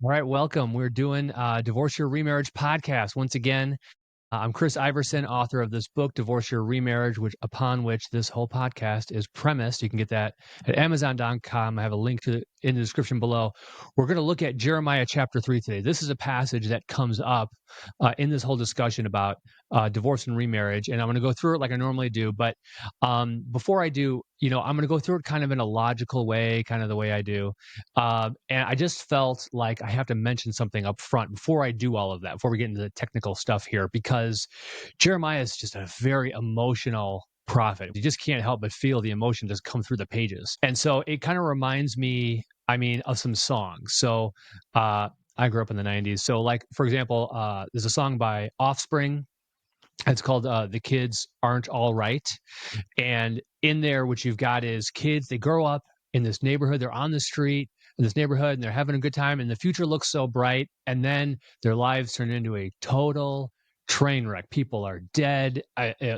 All right, welcome. We're doing Divorce Your Remarriage podcast. Once again, I'm Chris Iverson, author of this book, Divorce Your Remarriage, upon which this whole podcast is premised. You can get that at Amazon.com. I have a link to it in the description below. We're going to look at Jeremiah chapter 3 today. This is a passage that comes up in this whole discussion about divorce and remarriage, and I'm going to go through it like I normally do. But before I do, I'm going to go through it kind of in a logical way, kind of the way I do. And I just felt like I have to mention something up front before I do all of that, before we get into the technical stuff here, because Jeremiah is just a very emotional prophet. You just can't help but feel the emotion just come through the pages. And so it kind of reminds me, of some songs. So I grew up in the 90s. So, like, for example, there's a song by Offspring. It's called The Kids Aren't All Right. And in there, what you've got is kids, they grow up in this neighborhood, they're on the street in this neighborhood, and they're having a good time, and the future looks so bright. And then their lives turn into a total train wreck. People are dead,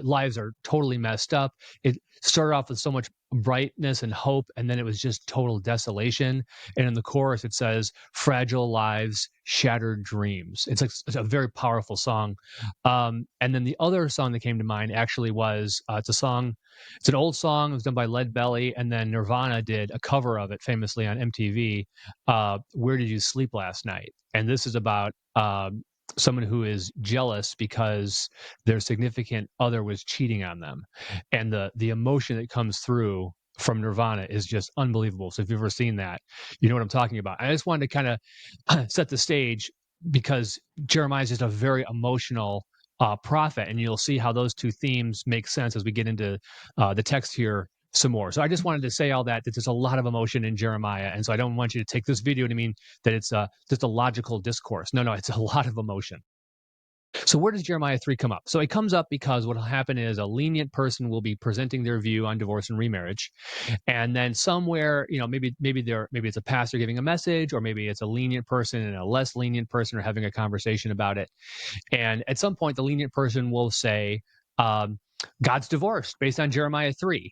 lives are totally messed up. It started off with so much brightness and hope, and then it was just total desolation. And in the chorus, it says, "Fragile lives, shattered dreams." It's a very powerful song. And then the other song that came to mind actually was it's an old song. It was done by Lead Belly, and then Nirvana did a cover of it famously on MTV. "Where Did You Sleep Last Night?" And this is about someone who is jealous because their significant other was cheating on them, and the emotion that comes through from Nirvana is just unbelievable. So if you've ever seen that, you know what I'm talking about. I just wanted to kind of set the stage because Jeremiah is just a very emotional prophet, and you'll see how those two themes make sense as we get into the text here some more. So I just wanted to say all that there's a lot of emotion in Jeremiah, and so I don't want you to take this video to mean that it's just a logical discourse. No, it's a lot of emotion. So where does Jeremiah 3 come up? So it comes up because what will happen is a lenient person will be presenting their view on divorce and remarriage. And then somewhere, maybe it's a pastor giving a message, or maybe it's a lenient person and a less lenient person are having a conversation about it. And at some point, the lenient person will say, um, God's divorced based on Jeremiah 3.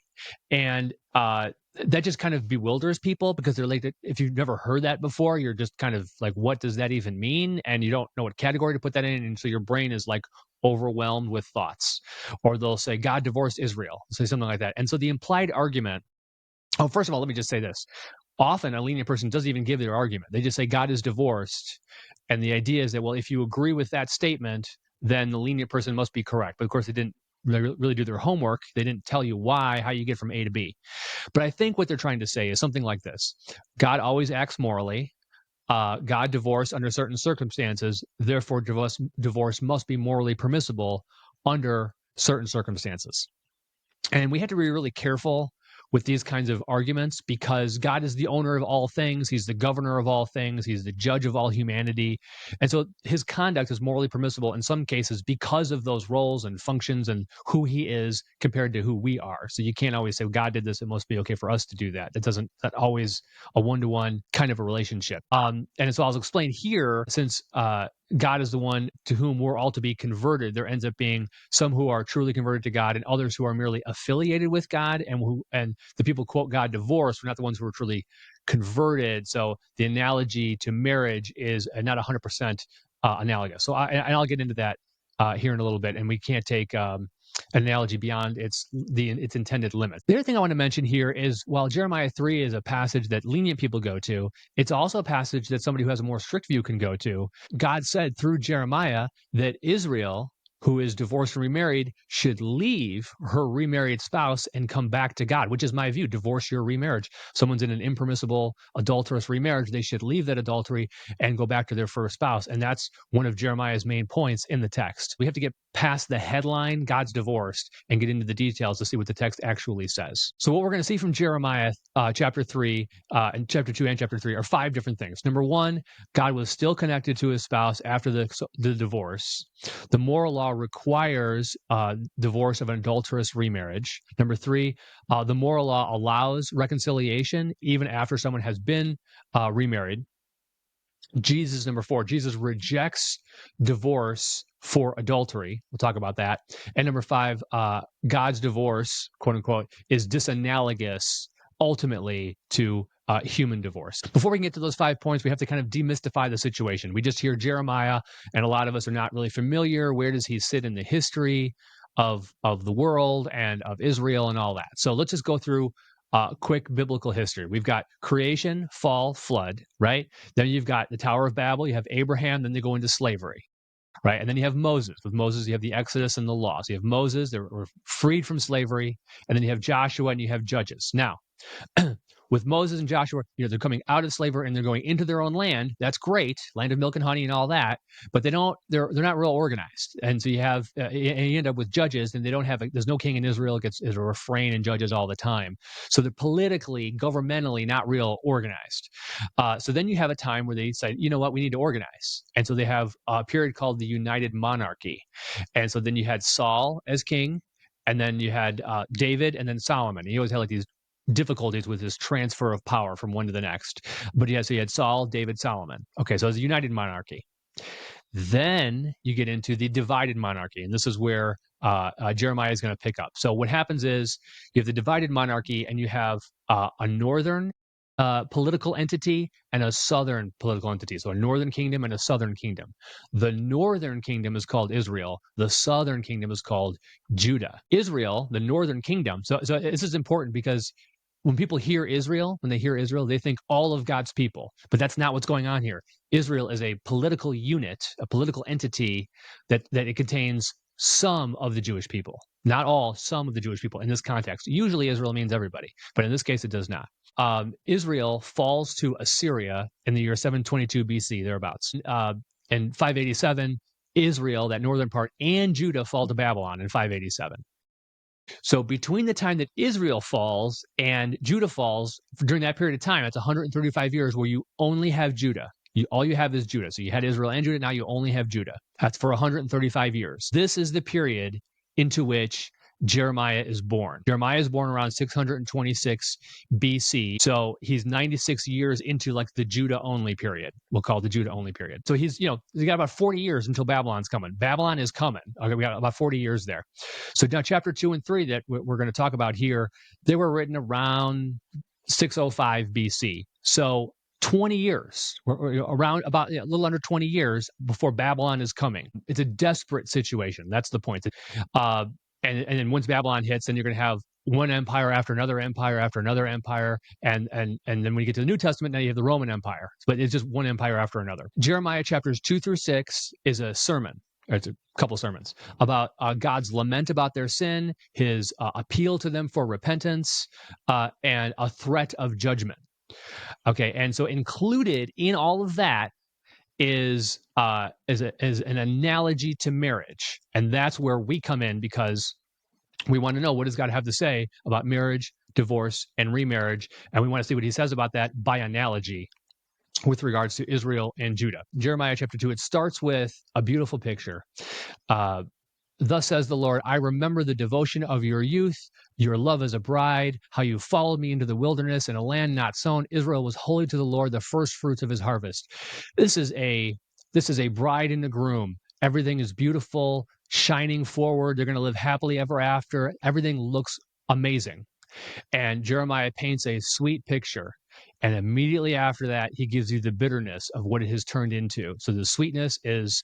And that just kind of bewilders people because they're like, if you've never heard that before, you're just kind of like, what does that even mean? And you don't know what category to put that in. And so your brain is like overwhelmed with thoughts. Or they'll say, God divorced Israel, say something like that. And so the implied argument, first of all, let me just say this. Often a lenient person doesn't even give their argument. They just say God is divorced. And the idea is that, well, if you agree with that statement, then the lenient person must be correct. But of course, they didn't really do their homework. They didn't tell you how you get from A to B. But I think what they're trying to say is something like this. God always acts morally. God divorced under certain circumstances. Therefore, divorce must be morally permissible under certain circumstances. And we have to be really careful with these kinds of arguments because God is the owner of all things. He's the governor of all things. He's the judge of all humanity. And so his conduct is morally permissible in some cases because of those roles and functions and who he is compared to who we are. So you can't always say, well, God did this, it must be okay for us to do that. That always a one-to-one kind of a relationship. And so I'll explain here, since God is the one to whom we're all to be converted, there ends up being some who are truly converted to God and others who are merely affiliated with God, and the people quote God divorced were not the ones who were truly converted. So the analogy to marriage is not 100% analogous. So I'll get into that here in a little bit, and we can't take an analogy beyond its intended limit. The other thing I want to mention here is while Jeremiah 3 is a passage that lenient people go to, it's also a passage that somebody who has a more strict view can go to. God said through Jeremiah that Israel, who is divorced and remarried, should leave her remarried spouse and come back to God, which is my view. Divorce your remarriage. Someone's in an impermissible, adulterous remarriage. They should leave that adultery and go back to their first spouse. And that's one of Jeremiah's main points in the text. We have to get past the headline, God's divorced, and get into the details to see what the text actually says. So what we're going to see from Jeremiah chapter 3 and chapter 2 and chapter 3 are 5 different things. Number 1, God was still connected to his spouse after the divorce. The moral law requires divorce of an adulterous remarriage. Number 3, the moral law allows reconciliation even after someone has been remarried. Number 4, Jesus rejects divorce for adultery. We'll talk about that. And number 5, God's divorce, quote unquote, is disanalogous ultimately to human divorce. Before we can get to those 5 points, we have to kind of demystify the situation. We just hear Jeremiah, and a lot of us are not really familiar. Where does he sit in the history of the world and of Israel and all that? So let's just go through quick biblical history. We've got creation, fall, flood, right? Then you've got the Tower of Babel. You have Abraham. Then they go into slavery, right? And then you have Moses. With Moses, you have the Exodus and the law. So you have Moses. They were freed from slavery. And then you have Joshua and you have Judges. Now, with Moses and Joshua, they're coming out of slavery and they're going into their own land. That's great, land of milk and honey and all that. But they're not real organized. And so you have and you end up with Judges, and they don't have there's no king in Israel. It's a refrain in Judges all the time. So they're politically, governmentally not real organized. So then you have a time where they say, you know what, we need to organize. And so they have a period called the United Monarchy. And so then you had Saul as king, and then you had David, and then Solomon. And you always had like these difficulties with this transfer of power from one to the next. But so you had Saul, David, Solomon. Okay, so it's a united monarchy. Then you get into the divided monarchy, and this is where Jeremiah is going to pick up. So what happens is you have the divided monarchy, and you have a northern political entity and a southern political entity. So a northern kingdom and a southern kingdom. The northern kingdom is called Israel. The southern kingdom is called Judah. Israel, the northern kingdom. So this is important because when people hear Israel, they think all of God's people. But that's not what's going on here. Israel is a political unit, a political entity that it contains some of the Jewish people. Not all, some of the Jewish people in this context. Usually Israel means everybody, but in this case it does not. Israel falls to Assyria in the year 722 BC, thereabouts. In 587, Israel, that northern part, and Judah fall to Babylon in 587. So between the time that Israel falls and Judah falls, during that period of time, it's 135 years where you only have Judah. All you have is Judah. So you had Israel and Judah, now you only have Judah. That's for 135 years. This is the period into which Jeremiah is born. Jeremiah is born around 626 BC. So he's 96 years into like the Judah only period. We'll call it the Judah only period. So he's got about 40 years until Babylon's coming. Babylon is coming. Okay, we got about 40 years there. So now chapter 2 and 3 that we're going to talk about here, they were written around 605 BC. So 20 years, around about a little under 20 years before Babylon is coming. It's a desperate situation. That's the point. And then once Babylon hits, then you're going to have one empire after another empire after another empire. And then when you get to the New Testament, now you have the Roman Empire. But it's just one empire after another. Jeremiah chapters 2 through 6 is a sermon. It's a couple sermons about God's lament about their sin, his appeal to them for repentance, and a threat of judgment. Okay, and so included in all of that is an analogy to marriage, and that's where we come in because we want to know what does God have to say about marriage, divorce, and remarriage, and we want to see what he says about that by analogy with regards to Israel and Judah. Jeremiah chapter 2, it starts with a beautiful picture. Thus says the Lord, I remember the devotion of your youth, your love as a bride, how you followed me into the wilderness in a land not sown. Israel was holy to the Lord, the first fruits of his harvest. This is a bride and a groom. Everything is beautiful, shining forward. They're going to live happily ever after. Everything looks amazing. And Jeremiah paints a sweet picture. And immediately after that, he gives you the bitterness of what it has turned into. So the sweetness is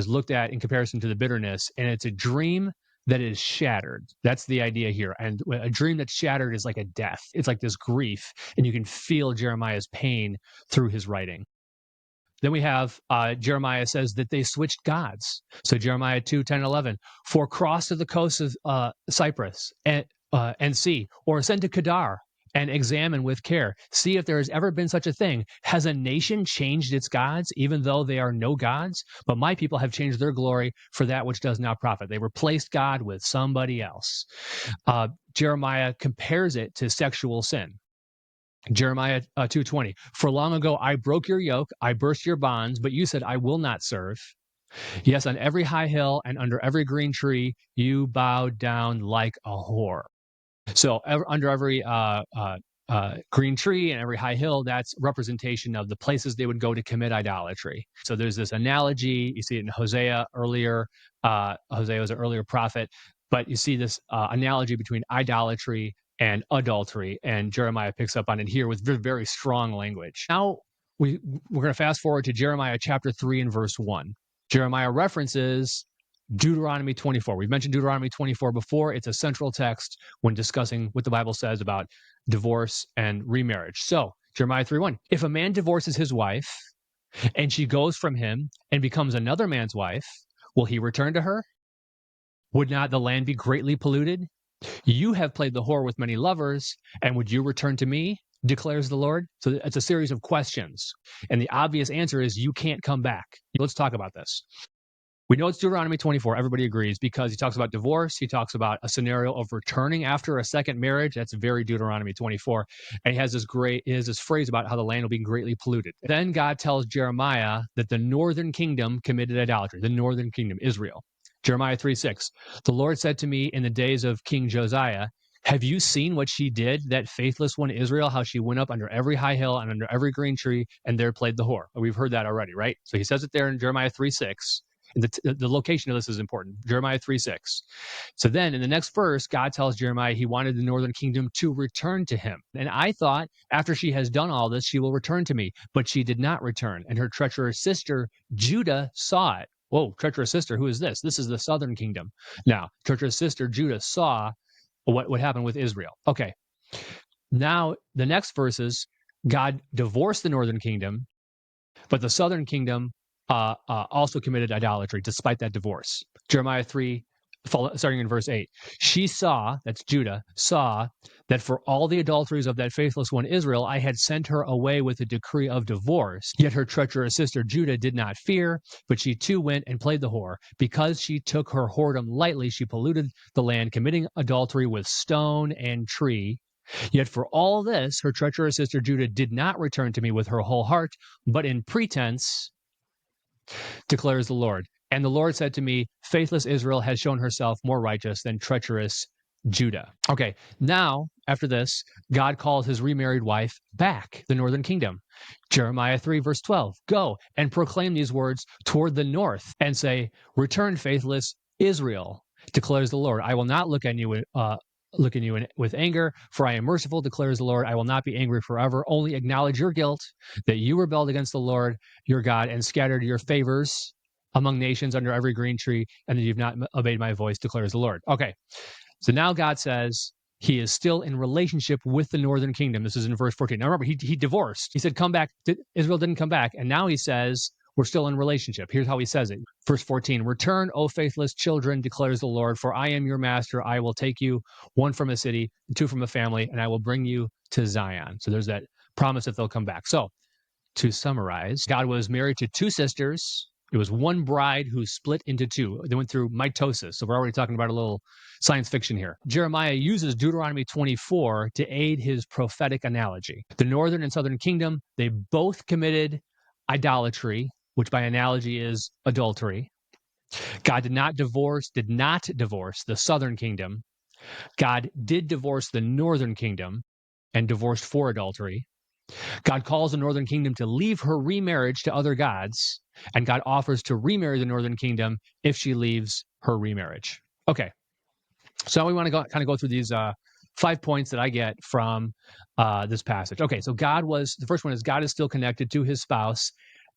looked at in comparison to the bitterness, and it's a dream that is shattered. That's the idea here. And a dream that's shattered is like a death. It's like this grief, and you can feel Jeremiah's pain through his writing. Then we have Jeremiah says that they switched gods. So Jeremiah 2, 10, 11, for cross to the coast of Cyprus and see, or ascend to Kedar and examine with care. See if there has ever been such a thing. Has a nation changed its gods, even though they are no gods? But my people have changed their glory for that which does not profit. They replaced God with somebody else. Jeremiah compares it to sexual sin. Jeremiah 2:20, for long ago I broke your yoke, I burst your bonds, but you said, I will not serve. Yes, on every high hill and under every green tree, you bowed down like a whore. So under every green tree and every high hill, that's representation of the places they would go to commit idolatry. So there's this analogy. You see it in Hosea earlier. Hosea was an earlier prophet. But you see this analogy between idolatry and adultery. And Jeremiah picks up on it here with very, very strong language. Now, we're going to fast forward to Jeremiah chapter 3 and verse 1. Jeremiah references Deuteronomy 24. We've mentioned Deuteronomy 24 before. It's a central text when discussing what the Bible says about divorce and remarriage. So, Jeremiah 3:1. If a man divorces his wife and she goes from him and becomes another man's wife, will he return to her? Would not the land be greatly polluted? You have played the whore with many lovers, and would you return to me? Declares the Lord. So it's a series of questions. And the obvious answer is you can't come back. Let's talk about this. We know it's Deuteronomy 24. Everybody agrees because he talks about divorce. He talks about a scenario of returning after a second marriage. That's very Deuteronomy 24. And he has this phrase about how the land will be greatly polluted. Then God tells Jeremiah that the northern kingdom committed idolatry. The northern kingdom, Israel. Jeremiah 3:6. The Lord said to me in the days of King Josiah, have you seen what she did, that faithless one Israel, how she went up under every high hill and under every green tree and there played the whore? We've heard that already, right? So he says it there in Jeremiah 3:6. And the location of this is important. Jeremiah 3:6. So then in the next verse, God tells Jeremiah he wanted the northern kingdom to return to him. And I thought after she has done all this, she will return to me. But she did not return. And her treacherous sister, Judah, saw it. Whoa, treacherous sister, who is this? This is the southern kingdom. Now, treacherous sister, Judah, saw what happened with Israel. Okay. Now, the next verses, God divorced the northern kingdom, but the southern kingdom also committed idolatry despite that divorce. Jeremiah 3, starting in verse 8. She saw, that's Judah, saw that for all the adulteries of that faithless one Israel, I had sent her away with a decree of divorce. Yet her treacherous sister Judah did not fear, but she too went and played the whore. Because she took her whoredom lightly, she polluted the land, committing adultery with stone and tree. Yet for all this, her treacherous sister Judah did not return to me with her whole heart, but in pretense, declares the Lord. And the Lord said to me, faithless Israel has shown herself more righteous than treacherous Judah. Okay, now, after this, God calls his remarried wife back, the northern kingdom. Jeremiah 3, verse 12. Go and proclaim these words toward the north and say, return, faithless Israel, declares the Lord. I will not look on you with anger, for I am merciful, declares the Lord. I will not be angry forever. Only acknowledge your guilt, that you rebelled against the Lord your God and scattered your favors among nations under every green tree, and that you've not obeyed my voice, declares the Lord. Okay, so now God says he is still in relationship with the northern kingdom. This is in verse 14. Now remember, he divorced. He said, come back. Israel didn't come back. And now he says, we're still in relationship. Here's how he says it. Verse 14, return, O faithless children, declares the Lord, for I am your master. I will take you, one from a city, two from a family, and I will bring you to Zion. So there's that promise that they'll come back. So to summarize, God was married to two sisters. It was one bride who split into two. They went through mitosis. So we're already talking about a little science fiction here. Jeremiah uses Deuteronomy 24 to aid his prophetic analogy. The northern and southern kingdom, they both committed idolatry, which by analogy is adultery. God did not divorce the southern kingdom. God did divorce the northern kingdom and divorced for adultery. God calls the northern kingdom to leave her remarriage to other gods, and God offers to remarry the northern kingdom if she leaves her remarriage. Okay, so we want to kind of go through these 5 points that I get from this passage. Okay, so the first one is God is still connected to his spouse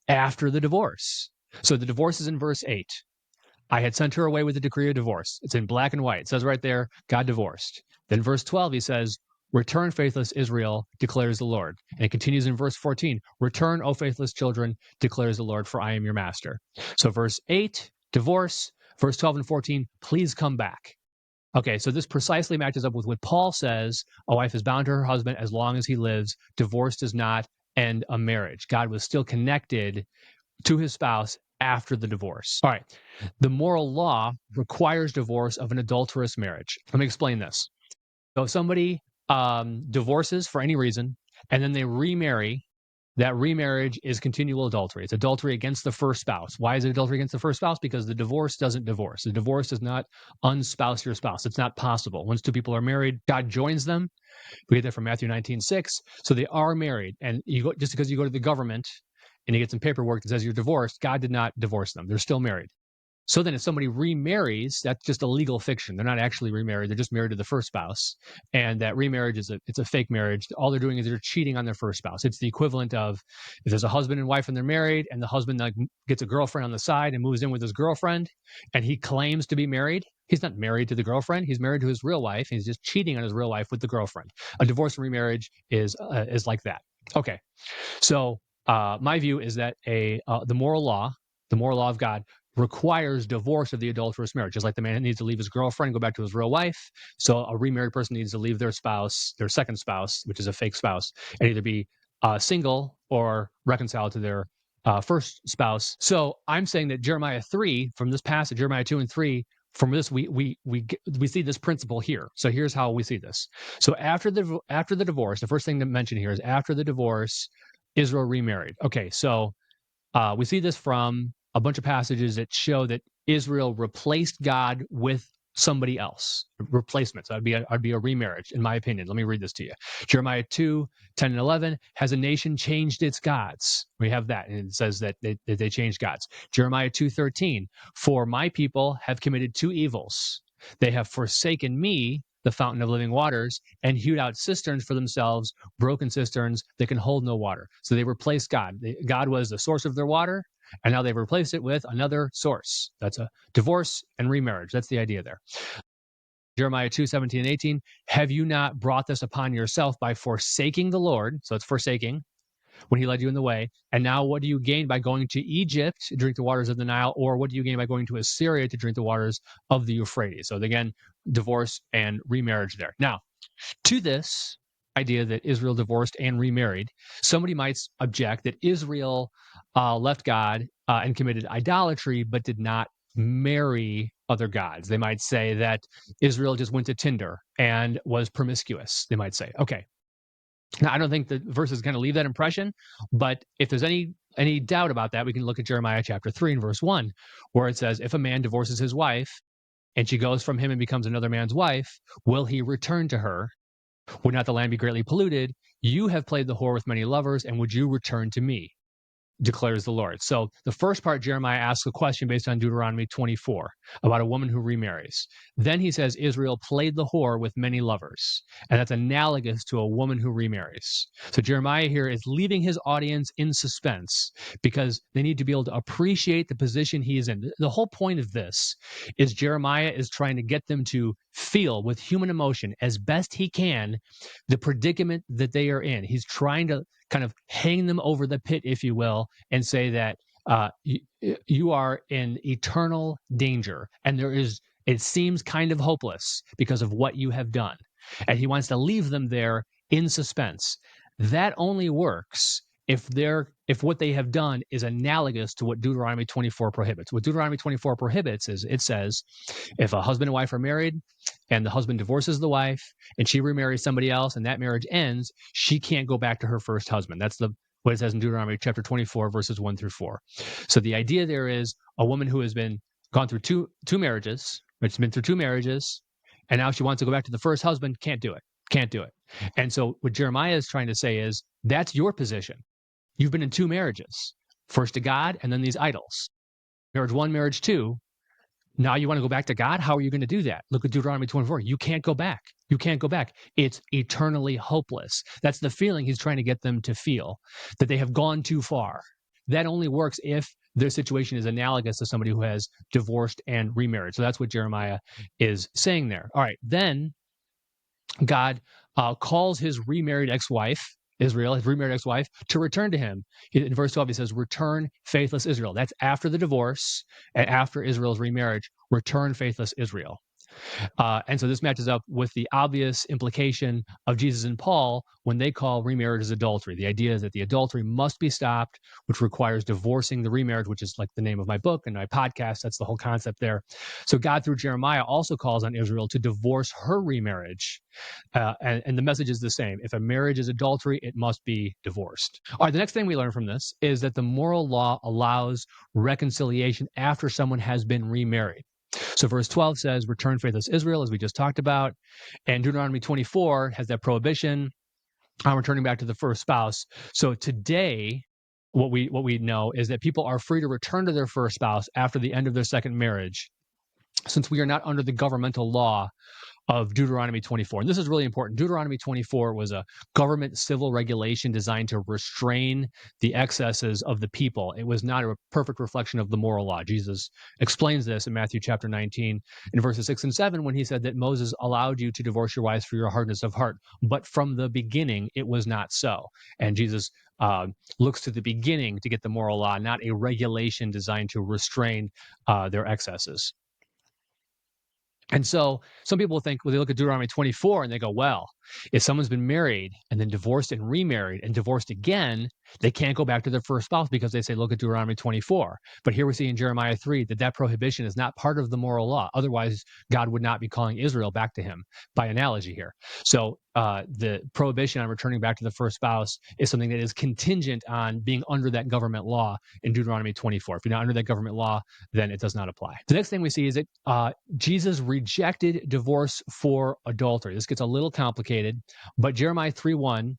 after the divorce. So the divorce is in verse 8. I had sent her away with a decree of divorce. It's in black and white. It says right there, God divorced. Then verse 12, he says, return, faithless Israel, declares the Lord. And it continues in verse 14, return, O faithless children, declares the Lord, for I am your master. So verse 8, divorce. Verse 12 and 14, please come back. Okay, so this precisely matches up with what Paul says, a wife is bound to her husband as long as he lives. Divorce does not end a marriage. God was still connected to his spouse after the divorce. All right, the moral law requires divorce of an adulterous marriage. Let me explain this. So if somebody divorces for any reason, and then they remarry, that remarriage is continual adultery. It's adultery against the first spouse. Why is it adultery against the first spouse? Because the divorce doesn't divorce. The divorce does not unspouse your spouse. It's not possible. Once two people are married, God joins them. We get that from Matthew 19:6. So they are married. And just because you go to the government and you get some paperwork that says you're divorced, God did not divorce them. They're still married. So then if somebody remarries, that's just a legal fiction. They're not actually remarried. They're just married to the first spouse. And that remarriage it's a fake marriage. All they're doing is they're cheating on their first spouse. It's the equivalent of if there's a husband and wife and they're married and the husband like gets a girlfriend on the side and moves in with his girlfriend and he claims to be married. He's not married to the girlfriend. He's married to his real wife. He's just cheating on his real wife with the girlfriend. A divorce and remarriage is like that. Okay. So my view is that the moral law of God requires divorce of the adulterous marriage. Just like the man needs to leave his girlfriend and go back to his real wife, so a remarried person needs to leave their spouse, their second spouse, which is a fake spouse, and either be single or reconciled to their first spouse. So I'm saying that Jeremiah 3, from this passage, Jeremiah 2 and 3, from this we see this principle here. So here's how we see this. So after the divorce, the first thing to mention here is after the divorce, Israel remarried. Okay, so we see this from a bunch of passages that show that Israel replaced God with somebody else. Replacement. So that'd be a remarriage, in my opinion. Let me read this to you. Jeremiah 2, 10 and 11. Has a nation changed its gods? We have that, and it says that they changed gods. Jeremiah 2:13. For my people have committed two evils. They have forsaken me, the fountain of living waters, and hewed out cisterns for themselves, broken cisterns that can hold no water. So they replaced God. God was the source of their water, and now they've replaced it with another source. That's a divorce and remarriage. That's the idea there. Jeremiah 2:17 and 18. Have you not brought this upon yourself by forsaking the Lord? So it's forsaking when he led you in the way. And now what do you gain by going to Egypt to drink the waters of the Nile? Or what do you gain by going to Assyria to drink the waters of the Euphrates? So again, divorce and remarriage there. Now, to this idea that Israel divorced and remarried, somebody might object that Israel left God and committed idolatry, but did not marry other gods. They might say that Israel just went to Tinder and was promiscuous. They might say, okay. Now, I don't think the verse is going to leave that impression, but if there's any doubt about that, we can look at Jeremiah chapter 3 and verse 1, where it says, if a man divorces his wife and she goes from him and becomes another man's wife, will he return to her? Would not the land be greatly polluted? You have played the whore with many lovers, and would you return to me? Declares the Lord. So the first part, Jeremiah asks a question based on Deuteronomy 24 about a woman who remarries. Then he says Israel played the whore with many lovers, and that's analogous to a woman who remarries. So Jeremiah here is leaving his audience in suspense because they need to be able to appreciate the position he is in. The whole point of this is Jeremiah is trying to get them to feel with human emotion as best he can the predicament that they are in. He's trying to kind of hang them over the pit, if you will, and say that you are in eternal danger, and it seems kind of hopeless because of what you have done. And he wants to leave them there in suspense. That only works if what they have done is analogous to what Deuteronomy 24 prohibits. What Deuteronomy 24 prohibits is it says if a husband and wife are married and the husband divorces the wife and she remarries somebody else and that marriage ends, she can't go back to her first husband. That's what it says in Deuteronomy chapter 24, verses 1 through 4. So the idea there is a woman who has gone through two marriages, which has been through two marriages, and now she wants to go back to the first husband, can't do it. Can't do it. And so what Jeremiah is trying to say is that's your position. You've been in two marriages, first to God and then these idols. Marriage 1, marriage 2. Now you want to go back to God? How are you going to do that? Look at Deuteronomy 24. You can't go back. You can't go back. It's eternally hopeless. That's the feeling he's trying to get them to feel, that they have gone too far. That only works if their situation is analogous to somebody who has divorced and remarried. So that's what Jeremiah is saying there. All right, then God calls his remarried ex-wife, Israel, his remarried ex-wife, to return to him. In verse 12, he says, return faithless Israel. That's after the divorce and after Israel's remarriage. Return faithless Israel. And so this matches up with the obvious implication of Jesus and Paul when they call remarriage as adultery. The idea is that the adultery must be stopped, which requires divorcing the remarriage, which is like the name of my book and my podcast. That's the whole concept there. So God, through Jeremiah, also calls on Israel to divorce her remarriage. And the message is the same. If a marriage is adultery, it must be divorced. All right, the next thing we learn from this is that the moral law allows reconciliation after someone has been remarried. So verse 12 says, return faithless Israel, as we just talked about. And Deuteronomy 24 has that prohibition on returning back to the first spouse. So today, what we know is that people are free to return to their first spouse after the end of their second marriage, since we are not under the governmental law of Deuteronomy 24. And this is really important. Deuteronomy 24 was a government civil regulation designed to restrain the excesses of the people. It was not a perfect reflection of the moral law. Jesus explains this in Matthew chapter 19 in verses 6 and 7 when he said that Moses allowed you to divorce your wives for your hardness of heart. But from the beginning, it was not so. And Jesus looks to the beginning to get the moral law, not a regulation designed to restrain their excesses. And so some people think, well, they look at Deuteronomy 24 and they go, well, if someone's been married and then divorced and remarried and divorced again, they can't go back to their first spouse because they say, look at Deuteronomy 24. But here we see in Jeremiah 3 that prohibition is not part of the moral law. Otherwise, God would not be calling Israel back to him by analogy here. So the prohibition on returning back to the first spouse is something that is contingent on being under that government law in Deuteronomy 24. If you're not under that government law, then it does not apply. The next thing we see is that Jesus rejected divorce for adultery. This gets a little complicated, but Jeremiah 3:1,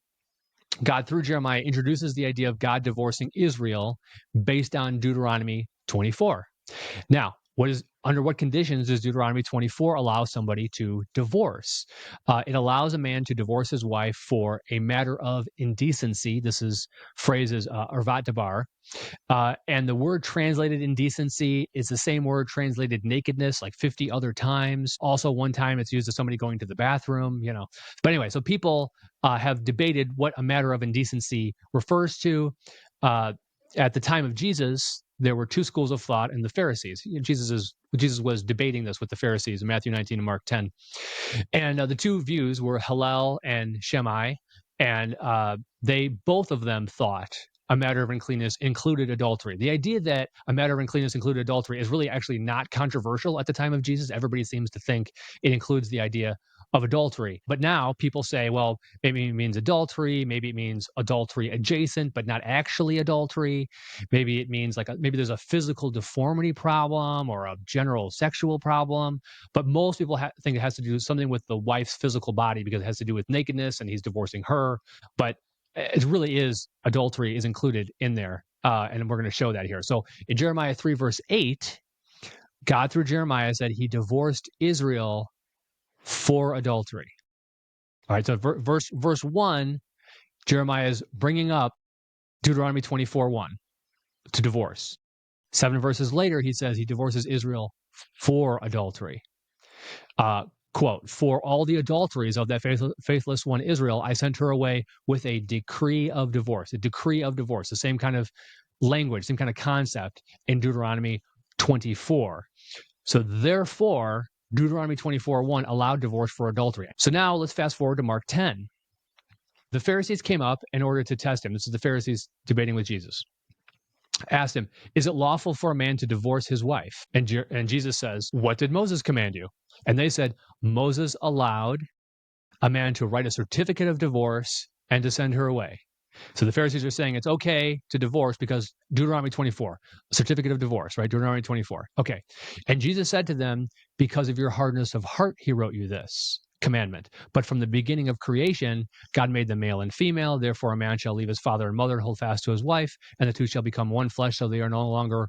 God through Jeremiah introduces the idea of God divorcing Israel based on Deuteronomy 24. Now, under what conditions does Deuteronomy 24 allow somebody to divorce? It allows a man to divorce his wife for a matter of indecency. This is phrases ervat dabar. And the word translated indecency is the same word translated nakedness like 50 other times. Also, one time it's used as somebody going to the bathroom, But anyway, so people have debated what a matter of indecency refers to. At the time of Jesus, there were two schools of thought in the Pharisees. Jesus was debating this with the Pharisees in Matthew 19 and Mark 10. And the two views were Hillel and Shammai. And they both of them thought a matter of uncleanness included adultery. The idea that a matter of uncleanness included adultery is really actually not controversial at the time of Jesus. Everybody seems to think it includes the idea of adultery. But now people say, well, maybe it means adultery, maybe it means adultery adjacent, but not actually adultery. Maybe it means maybe there's a physical deformity problem or a general sexual problem. But most people think it has to do something with the wife's physical body because it has to do with nakedness and he's divorcing her. But it really is adultery is included in there. And we're going to show that here. So in Jeremiah 3 verse 8, God through Jeremiah said he divorced Israel for adultery. All right, so verse 1, Jeremiah is bringing up Deuteronomy 24:1 to divorce. 7 verses later, he says he divorces Israel for adultery. Quote, for all the adulteries of that faithless one Israel, I sent her away with a decree of divorce. A decree of divorce, the same kind of language, same kind of concept in Deuteronomy 24. So therefore, Deuteronomy 24:1 allowed divorce for adultery. So now let's fast forward to Mark 10. The Pharisees came up in order to test him. This is the Pharisees debating with Jesus. Asked him, is it lawful for a man to divorce his wife? And Jesus says, what did Moses command you? And they said, Moses allowed a man to write a certificate of divorce and to send her away. So the Pharisees are saying it's okay to divorce because Deuteronomy 24, a certificate of divorce, right? Deuteronomy 24. Okay. And Jesus said to them, because of your hardness of heart, he wrote you this commandment. But from the beginning of creation, God made them male and female. Therefore, a man shall leave his father and mother and hold fast to his wife, and the two shall become one flesh. So they are no longer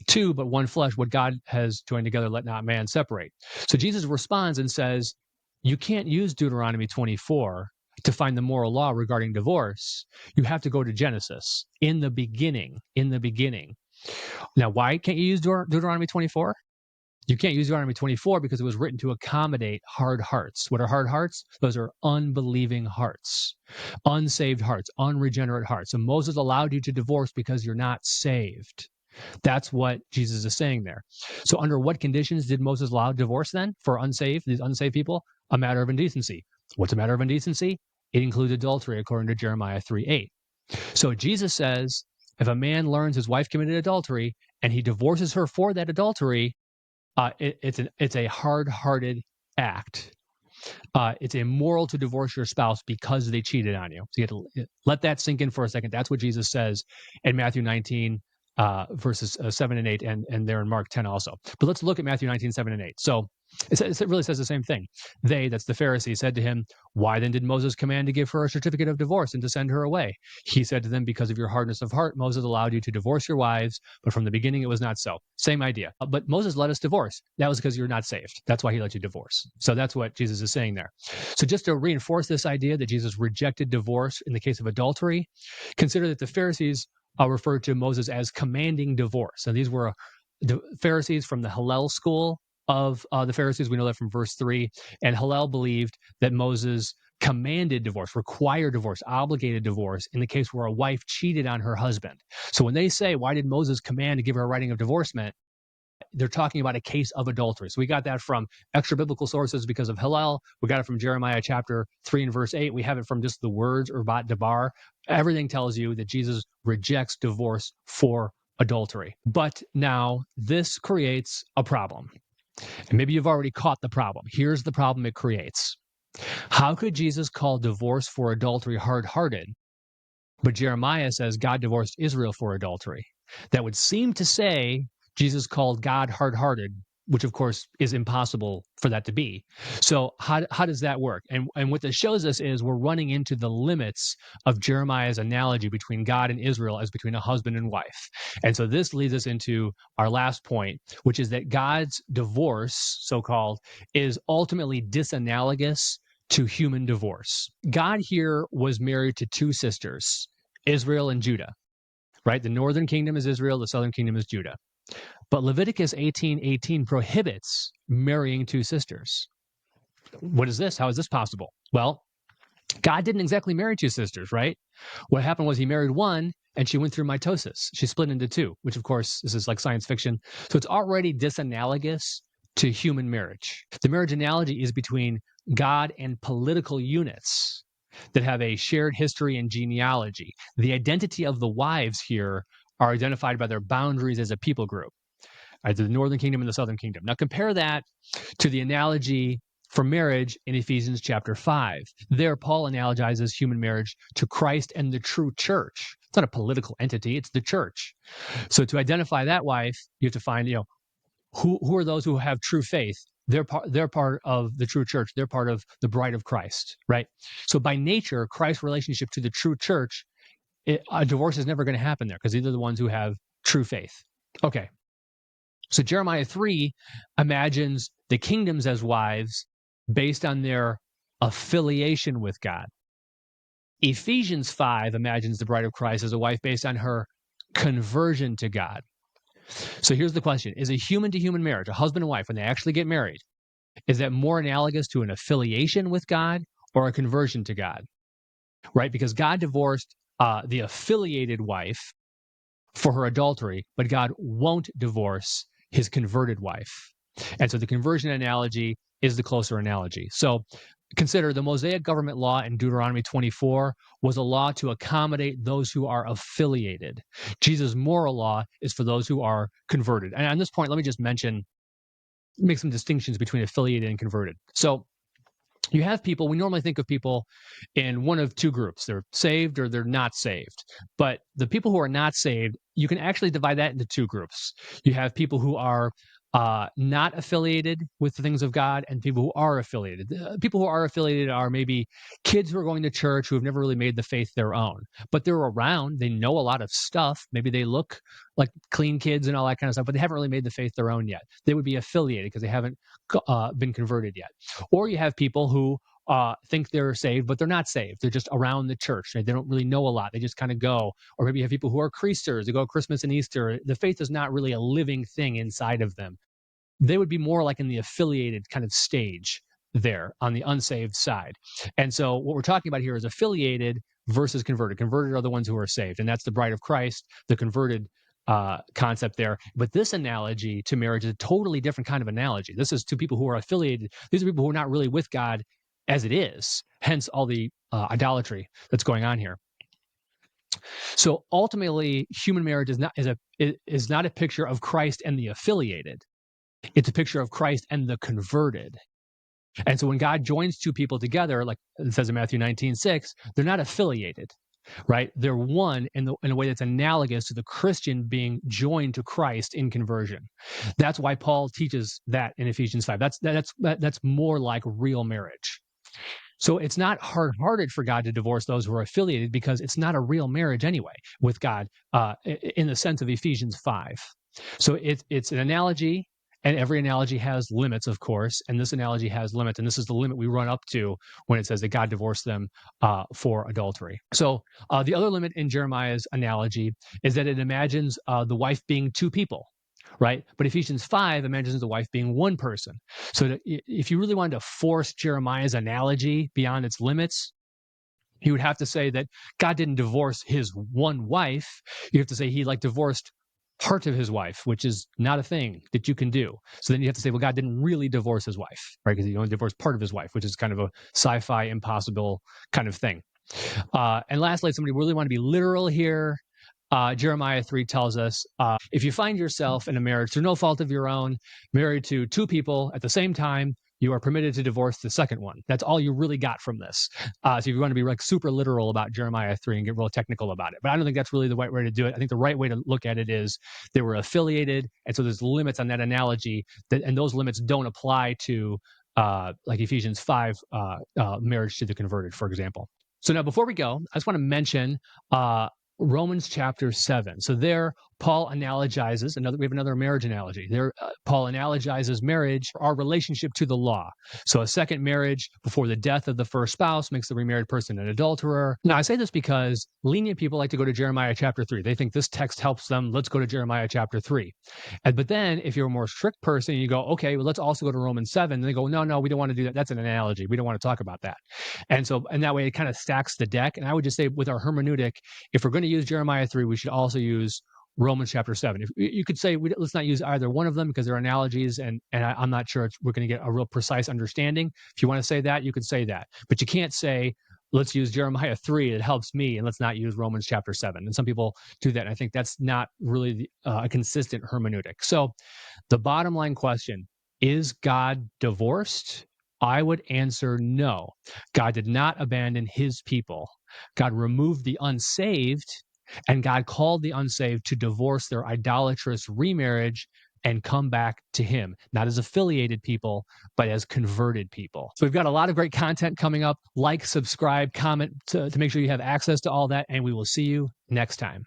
two, but one flesh. What God has joined together, let not man separate. So Jesus responds and says, you can't use Deuteronomy 24 to find the moral law regarding divorce. You have to go to Genesis. In the beginning. Now, why can't you use Deuteronomy 24? You can't use Deuteronomy 24 because it was written to accommodate hard hearts. What are hard hearts? Those are unbelieving hearts, unsaved hearts, unregenerate hearts. And Moses allowed you to divorce because you're not saved. That's what Jesus is saying there. So under what conditions did Moses allow divorce then for these unsaved people? A matter of indecency. What's a matter of indecency? It includes adultery according to Jeremiah 3:8. So Jesus says, if a man learns his wife committed adultery and he divorces her for that adultery, it's a hard-hearted act. It's immoral to divorce your spouse because they cheated on you. So you have to let that sink in for a second. That's what Jesus says in Matthew 19, verses 7 and 8, and there in Mark 10 also. But let's look at Matthew 19, 7 and 8. So it really says the same thing. They, that's the Pharisees, said to him, "Why then did Moses command to give her a certificate of divorce and to send her away?" He said to them, "Because of your hardness of heart, Moses allowed you to divorce your wives, but from the beginning it was not so." Same idea. But Moses let us divorce. That was because you're not saved. That's why he let you divorce. So that's what Jesus is saying there. So just to reinforce this idea that Jesus rejected divorce in the case of adultery, consider that the Pharisees referred to Moses as commanding divorce. And these were the Pharisees from the Hillel school of the Pharisees. We know that from verse 3. And Hillel believed that Moses commanded divorce, required divorce, obligated divorce in the case where a wife cheated on her husband. So when they say, "Why did Moses command to give her a writing of divorcement?" they're talking about a case of adultery. So we got that from extra biblical sources because of Hillel. We got it from Jeremiah chapter 3 and verse 8. We have it from just the words urbat debar. Everything tells you that Jesus rejects divorce for adultery. But now this creates a problem. And maybe you've already caught the problem. Here's the problem it creates. How could Jesus call divorce for adultery hard-hearted, but Jeremiah says God divorced Israel for adultery? That would seem to say Jesus called God hard-hearted, which of course is impossible for that to be. So how does that work? And what this shows us is we're running into the limits of Jeremiah's analogy between God and Israel as between a husband and wife. And so this leads us into our last point, which is that God's divorce, so-called, is ultimately disanalogous to human divorce. God here was married to two sisters, Israel and Judah, right? The northern kingdom is Israel, the southern kingdom is Judah. But Leviticus 18:18 prohibits marrying two sisters. What is this? How is this possible? Well, God didn't exactly marry two sisters, right? What happened was he married one and she went through mitosis. She split into two, which of course, this is like science fiction. So it's already disanalogous to human marriage. The marriage analogy is between God and political units that have a shared history and genealogy. The identity of the wives here are identified by their boundaries as a people group, either the northern kingdom and the southern kingdom. Now compare that to the analogy for marriage in Ephesians chapter 5. There, Paul analogizes human marriage to Christ and the true church. It's not a political entity, it's the church. So to identify that wife, you have to find, who are those who have true faith? They're part of the true church. They're part of the bride of Christ, right? So by nature, Christ's relationship to the true church, a divorce is never going to happen there because these are the ones who have true faith. Okay. So Jeremiah 3 imagines the kingdoms as wives based on their affiliation with God. Ephesians 5 imagines the bride of Christ as a wife based on her conversion to God. So here's the question. Is a human-to-human marriage, a husband and wife, when they actually get married, is that more analogous to an affiliation with God or a conversion to God? Right? Because God divorced the affiliated wife for her adultery, but God won't divorce his converted wife. And so the conversion analogy is the closer analogy. So consider the Mosaic government law in Deuteronomy 24 was a law to accommodate those who are affiliated. Jesus' moral law is for those who are converted. And on this point, let me just make some distinctions between affiliated and converted. So you have people, we normally think of people in one of two groups. They're saved or they're not saved. But the people who are not saved, you can actually divide that into two groups. You have people who are not affiliated with the things of God and people who are affiliated. People who are affiliated are maybe kids who are going to church who have never really made the faith their own, but they're around. They know a lot of stuff. Maybe they look like clean kids and all that kind of stuff, but they haven't really made the faith their own yet. They would be affiliated because they haven't been converted yet. Or you have people who think they're saved, but they're not saved. They're just around the church. They don't really know a lot. They just kind of go. Or maybe you have people who are Creasters. They go Christmas and Easter. The faith is not really a living thing inside of them. They would be more like in the affiliated kind of stage there on the unsaved side. And so what we're talking about here is affiliated versus converted. Converted are the ones who are saved, and that's the bride of Christ, the converted concept there. But this analogy to marriage is a totally different kind of analogy. This is to people who are affiliated. These are people who are not really with God as it is, hence all the idolatry that's going on here. So ultimately, human marriage is not a picture of Christ and the affiliated. It's a picture of Christ and the converted. And so when God joins two people together, like it says in Matthew 19:6, they're not affiliated. right? They're one in a way that's analogous to the Christian being joined to Christ in conversion. That's why Paul teaches that in Ephesians 5. That's more like real marriage. So it's not hard-hearted for God to divorce those who are affiliated because it's not a real marriage anyway with God in the sense of Ephesians 5. So it's an analogy, and every analogy has limits, of course, and this analogy has limits, and this is the limit we run up to when it says that God divorced them for adultery. So the other limit in Jeremiah's analogy is that it imagines the wife being two people, right? But Ephesians 5 imagines the wife being one person. So if you really wanted to force Jeremiah's analogy beyond its limits, you would have to say that God didn't divorce his one wife. You have to say he divorced part of his wife, which is not a thing that you can do. So then you have to say, well, God didn't really divorce his wife, right? Because he only divorced part of his wife, which is kind of a sci-fi impossible kind of thing. And lastly, if somebody really want to be literal here, Jeremiah 3 tells us, if you find yourself in a marriage through no fault of your own, married to two people at the same time, you are permitted to divorce the second one. That's all you really got from this. So if you want to be super literal about Jeremiah 3 and get real technical about it, but I don't think that's really the right way to do it. I think the right way to look at it is they were affiliated, and so there's limits on that analogy, and those limits don't apply to like Ephesians 5, marriage to the converted, for example. So now before we go, I just want to mention Romans chapter 7. So there, Paul analogizes, we have another marriage analogy. There, Paul analogizes marriage, our relationship to the law. So a second marriage before the death of the first spouse makes the remarried person an adulterer. Now, I say this because lenient people like to go to Jeremiah chapter 3. They think this text helps them. Let's go to Jeremiah chapter 3. But then if you're a more strict person, you go, okay, well, let's also go to Romans 7. And they go, no, we don't want to do that. That's an analogy. We don't want to talk about that. And that way it kind of stacks the deck. And I would just say with our hermeneutic, if we're going to use Jeremiah 3, we should also use Romans chapter 7. If you could say, let's not use either one of them because they're analogies, and I'm not sure we're going to get a real precise understanding. If you want to say that, you could say that. But you can't say, let's use Jeremiah 3, it helps me, and let's not use Romans chapter 7. And some people do that, and I think that's not really a consistent hermeneutic. So the bottom line question, is God divorced? I would answer no. God did not abandon his people. God removed the unsaved, and God called the unsaved to divorce their idolatrous remarriage and come back to him, not as affiliated people, but as converted people. So we've got a lot of great content coming up. Like, subscribe, comment to make sure you have access to all that, and we will see you next time.